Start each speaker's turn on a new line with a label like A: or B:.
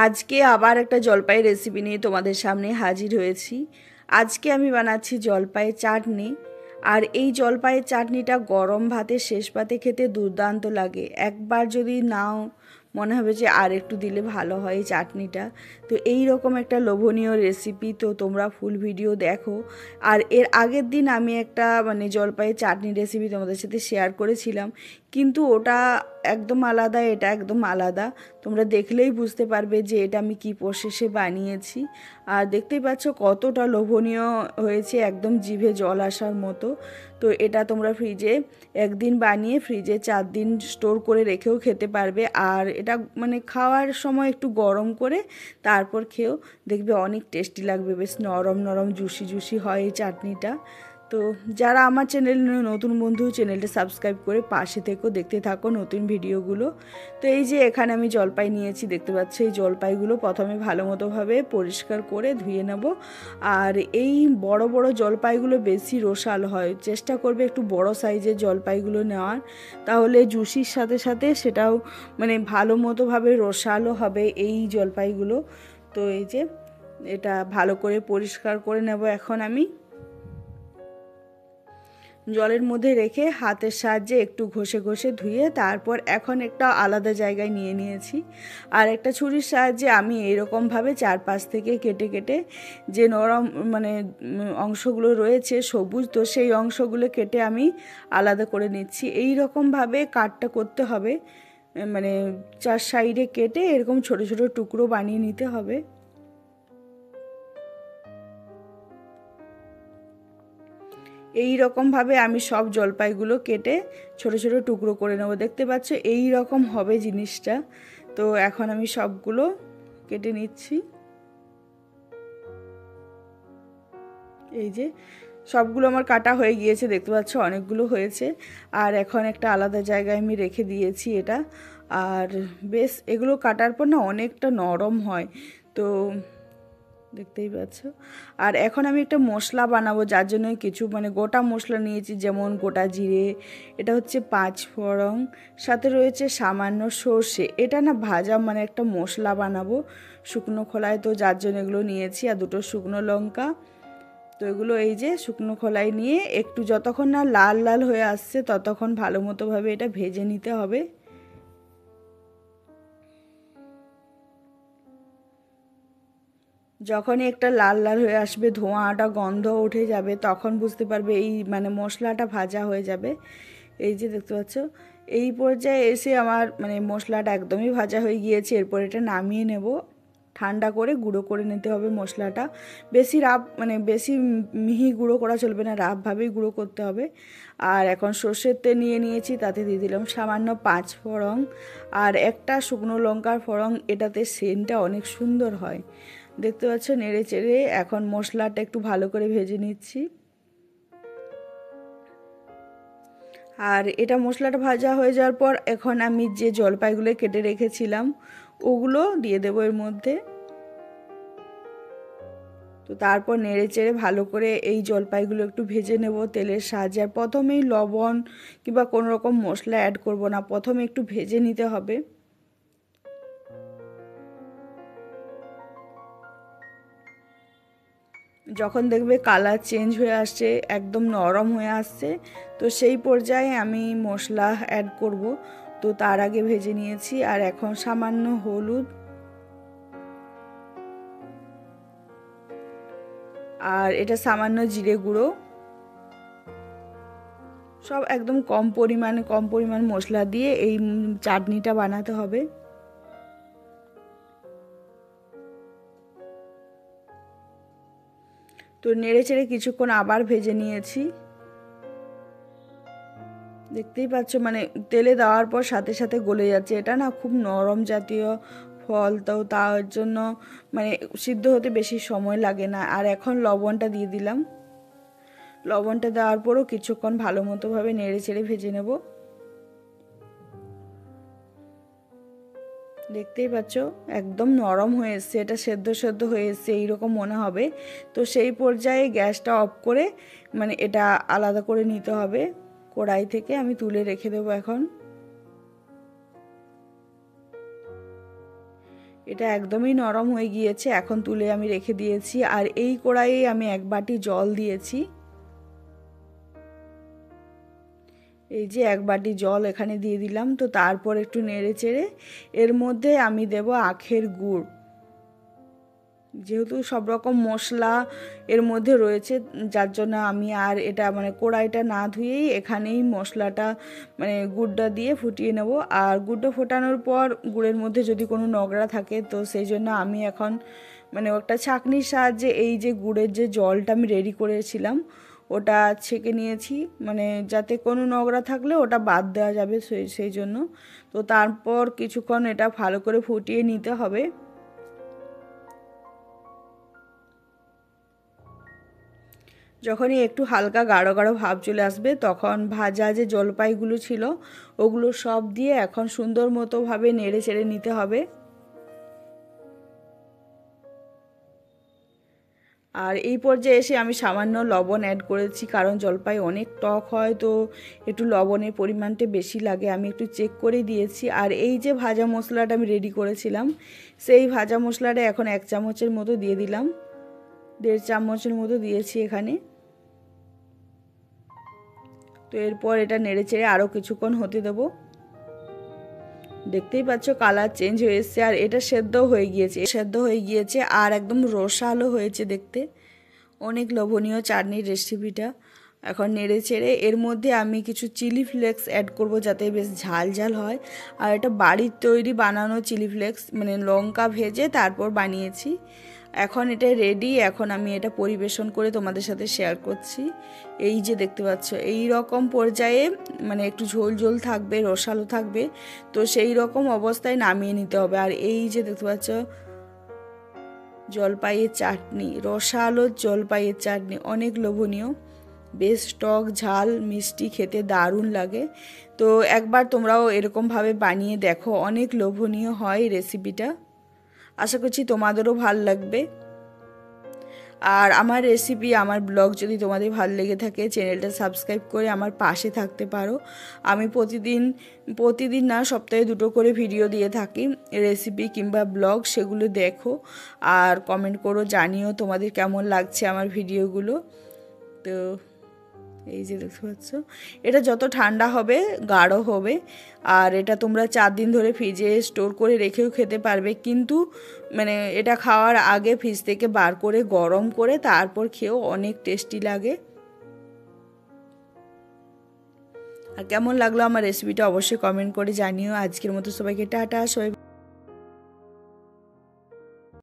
A: আজকে আবার একটা জলপাইয়ের রেসিপি নিয়ে তোমাদের সামনে হাজির হয়েছি। আজকে আমি বানাচ্ছি জলপাইয়ের চাটনি। আর এই জলপাইয়ের চাটনিটা গরম ভাতের শেষ পাতে খেতে দুর্দান্ত লাগে। একবার যদি নাও মনে হবে যে আর একটু দিলে ভালো হয় এই চাটনিটা। তো এই রকম একটা লোভনীয় রেসিপি, তো তোমরা ফুল ভিডিও দেখো। আর এর আগের দিন আমি একটা জলপাইয়ের চাটনি রেসিপি তোমাদের সাথে শেয়ার করেছিলাম, কিন্তু ওটা একদম আলাদা, এটা একদম আলাদা। তোমরা দেখলেই বুঝতে পারবে যে এটা আমি কী প্রসেসে বানিয়েছি। আর দেখতেই পাচ্ছ কতটা লোভনীয় হয়েছে, একদম জিভে জল আসার মতো। তো এটা তোমরা ফ্রিজে একদিন বানিয়ে ফ্রিজে 4 দিন স্টোর করে রেখেও খেতে পারবে। আর এটা খাওয়ার সময় একটু গরম করে তারপর খেয়েও দেখবে অনেক টেস্টি লাগবে, বেশ নরম নরম জুসি জুসি হয় এই চাটনিটা। তো যারা আমার চ্যানেল নতুন বন্ধু, চ্যানেলটা সাবস্ক্রাইব করে পাশে থেকেও দেখতে থাকো নতুন ভিডিওগুলো। তো এই যে এখানে আমি জলপাই নিয়েছি, দেখতে পাচ্ছি এই জলপাইগুলো প্রথমে ভালো মতোভাবে পরিষ্কার করে ধুয়ে নেব। আর এই বড় বড় জলপাইগুলো বেশি রসাল হয়, চেষ্টা করবে একটু বড় সাইজের জলপাইগুলো নেওয়ার, তাহলে জুসির সাথে সাথে সেটাও ভালো মতোভাবে রসালও হবে এই জলপাইগুলো। তো এই যে এটা ভালো করে পরিষ্কার করে নেব এখন আমি। জলের মধ্যে রেখে হাতের সাহায্যে একটু ঘষে ঘষে ধুয়ে তারপর এখন একটা আলাদা জায়গায় নিয়ে নিয়েছি। আর একটা ছুরির সাহায্যে আমি এইরকমভাবে চারপাশ থেকে কেটে কেটে যে নরম অংশগুলো রয়েছে সবুজ, তো সেই অংশগুলো কেটে আমি আলাদা করে নিচ্ছি। এই রকমভাবে কাটটা করতে হবে, চার সাইডে কেটে এরকম ছোট ছোট টুকরো বানিয়ে নিতে হবে। এই রকমভাবে আমি সব জলপাইগুলো কেটে ছোট ছোট টুকরো করে নেব। দেখতে পাচ্ছ এই রকম হবে জিনিসটা। তো এখন আমি সবগুলো কেটে নিচ্ছি। এই যে সবগুলো আমার কাটা হয়ে গিয়েছে, দেখতে পাচ্ছ অনেকগুলো হয়েছে। আর এখন একটা আলাদা জায়গায় আমি রেখে দিয়েছি এটা। আর বেশ এগুলো কাটার পর না অনেকটা নরম হয়, তো দেখতেই পাচ্ছ। আর এখন আমি একটা মশলা বানাবো, যার জন্য কিছু গোটা মশলা নিয়েছি, যেমন গোটা জিরে, এটা হচ্ছে 5 ফোড়ন, সাথে রয়েছে সামান্য সর্ষে। এটা না ভাজা একটা মশলা বানাবো শুকনো খোলায়, তো যার জন্য এগুলো নিয়েছি। আর 2টো শুকনো লঙ্কা। তো এগুলো এই যে শুকনো খোলায় নিয়ে একটু যতক্ষণ না লাল লাল হয়ে আসছে ততক্ষণ ভালো মতোভাবে এটা ভেজে নিতে হবে। যখনই একটা লাল লাল হয়ে আসবে, ধোঁয়াটা গন্ধ উঠে যাবে, তখন বুঝতে পারবে এই মশলাটা ভাজা হয়ে যাবে। এই যে দেখতে পাচ্ছ এই পর্যায়ে এসে আমার মশলাটা একদমই ভাজা হয়ে গিয়েছে। এরপর এটা নামিয়ে নেব, ঠান্ডা করে গুঁড়ো করে নিতে হবে মশলাটা। বেশি রাফ বেশি মিহি গুঁড়ো করা চলবে না, রাফভাবেই গুঁড়ো করতে হবে। আর এখন সর্ষের তেল নিয়ে নিয়েছি, তাতে দিয়ে দিলাম সামান্য 5 ফোড়ন আর একটা শুকনো লঙ্কার ফোড়ন। এটাতে সেন্টটা অনেক সুন্দর হয়। দেখতে পাচ্ছ নেড়ে চেড়ে এখন মশলাটা একটু ভালো করে ভেজে নিচ্ছি। আর এটা মশলাটা ভাজা হয়ে যাওয়ার পর এখন আমি যে জলপাইগুলো কেটে রেখেছিলাম ওগুলো দিয়ে দেবো এর মধ্যে। তো তারপর নেড়ে চেড়ে ভালো করে এই জলপাইগুলো একটু ভেজে নেব তেলের সাহায্যে। আর প্রথমেই লবণ কিংবা কোনো রকম মশলা অ্যাড করব না, প্রথমে একটু ভেজে নিতে হবে। যখন দেখবে কালার চেঞ্জ হয়ে আসছে, একদম নরম হয়ে আসছে, তো সেই পর্যায়ে আমি মশলা অ্যাড করব। তো তার আগে ভেজে নিয়েছি। আর এখন সামান্য হলুদ আর এটা সামান্য জিরে গুঁড়ো, সব একদম কম পরিমাণ মশলা দিয়ে এই চাটনিটা বানাতে হবে। তো নেড়ে চেড়ে কিছুক্ষণ আবার ভেজে নিয়েছি। দেখতেই পাচ্ছ তেলে দেওয়ার পর সাথে সাথে গলে যাচ্ছে। এটা না খুব নরম জাতীয় ফল, তো তার জন্য সিদ্ধ হতে বেশি সময় লাগে না। আর এখন লবণটা দিয়ে দিলাম। লবণটা দেওয়ার পরও কিছুক্ষণ ভালো মতোভাবে নেড়ে চেড়ে ভেজে নেব। দেখতেই পাচ্ছ একদম নরম হয়ে এসছে, এটা সেদ্ধ সেদ্ধ হয়ে এসছে এইরকম মনে হবে। তো সেই পর্যায়ে গ্যাসটা অফ করে এটা আলাদা করে নিতে হবে। কড়াই থেকে আমি তুলে রেখে দেবো এখন। এটা একদমই নরম হয়ে গিয়েছে, এখন তুলে আমি রেখে দিয়েছি। আর এই কড়াইয়ে আমি 1 বাটি জল দিয়েছি। এই যে 1 বাটি জল এখানে দিয়ে দিলাম। তো তারপর একটু নেড়ে চেড়ে এর মধ্যে আমি দেব আখের গুড়। যেহেতু সব রকম মশলা এর মধ্যে রয়েছে, যার জন্য আমি আর এটা মানে কড়াইটা না ধুয়েই এখানেই মশলাটা মানে গুড়টা দিয়ে ফুটিয়ে নেব। আর গুড়টা ফোটানোর পর গুড়ের মধ্যে যদি কোনো নোংরা থাকে, তো সেই জন্য আমি এখন মানে একটা ছাঁকনির সাহায্যে এই যে গুড়ের যে জলটা আমি রেডি করেছিলাম ওটা ছেঁকে নিয়েছি, মানে যাতে কোনো নোংরা থাকলে ওটা বাদ দেওয়া যাবে সেই জন্য। তো তারপর কিছুক্ষণ এটা ভালো করে ফুটিয়ে নিতে হবে। যখনই একটু হালকা গাঢ় গাঢ় ভাব চলে আসবে, তখন ভাজা যে জলপাইগুলো ছিল ওগুলো সব দিয়ে এখন সুন্দর মতোভাবে নেড়ে চেড়ে নিতে হবে। আর এই পর্যায়ে এসে আমি সামান্য লবণ অ্যাড করেছি, কারণ জলপাই অনেক টক হয়, তো একটু লবণের পরিমাণটা বেশি লাগে, আমি একটু চেক করে দিয়েছি। আর এই যে ভাজা মশলাটা আমি রেডি করেছিলাম, সেই ভাজা মশলাটা এখন 1 চামচের মতো দিয়ে দিলাম, 1.5 চামচের মতো দিয়েছি এখানে। তো এরপর এটা নেড়ে চেড়ে আরও কিছুক্ষণ হতে দেবো। দেখতেই পাচ্ছ কালার চেঞ্জ হয়ে এসছে, আর এটা সেদ্ধ হয়ে গিয়েছে আর একদম রসালো হয়েছে দেখতে। অনেক লোভনীয় চাটনির রেসিপিটা। এখন নেড়ে চেড়ে এর মধ্যে আমি কিছু চিলি ফ্লেক্স অ্যাড করব, যাতে বেশ ঝাল ঝাল হয়। আর এটা বাড়ির তৈরি বানানো চিলি ফ্লেক্স, মানে লঙ্কা ভেজে তারপর বানিয়েছি। এখন এটা রেডি, এখন আমি এটা পরিবেশন করে তোমাদের সাথে শেয়ার করছি। এই যে দেখতে পাচ্ছ এই রকম পর্যায়ে মানে একটু ঝোল ঝোল থাকবে, রসালো থাকবে, তো সেই রকম অবস্থায় নামিয়ে নিতে হবে। আর এই যে দেখতে পাচ্ছ জলপাইয়ের চাটনি, রসালো জলপাইয়ের চাটনি, অনেক লোভনীয়, বেশ টক ঝাল মিষ্টি, খেতে দারুণ লাগে। তো একবার তোমরাও এরকমভাবে বানিয়ে দেখো, অনেক লোভনীয় হয় রেসিপিটা। আশা করছি তোমাদেরও ভাল লাগবে। আর আমার রেসিপি, আমার ব্লগ যদি তোমাদের ভালো লেগে থাকে, চ্যানেলটা সাবস্ক্রাইব করে আমার পাশে থাকতে পারো। আমি প্রতিদিন না, সপ্তাহে 2টো করে ভিডিও দিয়ে থাকি রেসিপি কিংবা ব্লগ, সেগুলো দেখো আর কমেন্ট করো, জানিও তোমাদের কেমন লাগছে আমার ভিডিওগুলো। তো এই যে দেখতে পাচ্ছ এটা যত ঠান্ডা হবে গাঢ় হবে, আর এটা তোমরা 4 দিন ধরে ফ্রিজে স্টোর করে রেখেও খেতে পারবে, কিন্তু মানে এটা খাওয়ার আগে ফ্রিজ থেকে বার করে গরম করে তারপর খেয়েও অনেক টেস্টি লাগে। আর কেমন লাগলো আমার রেসিপিটা অবশ্যই কমেন্ট করে জানিও। আজকের মতো সবাইকে টাটা, সবাই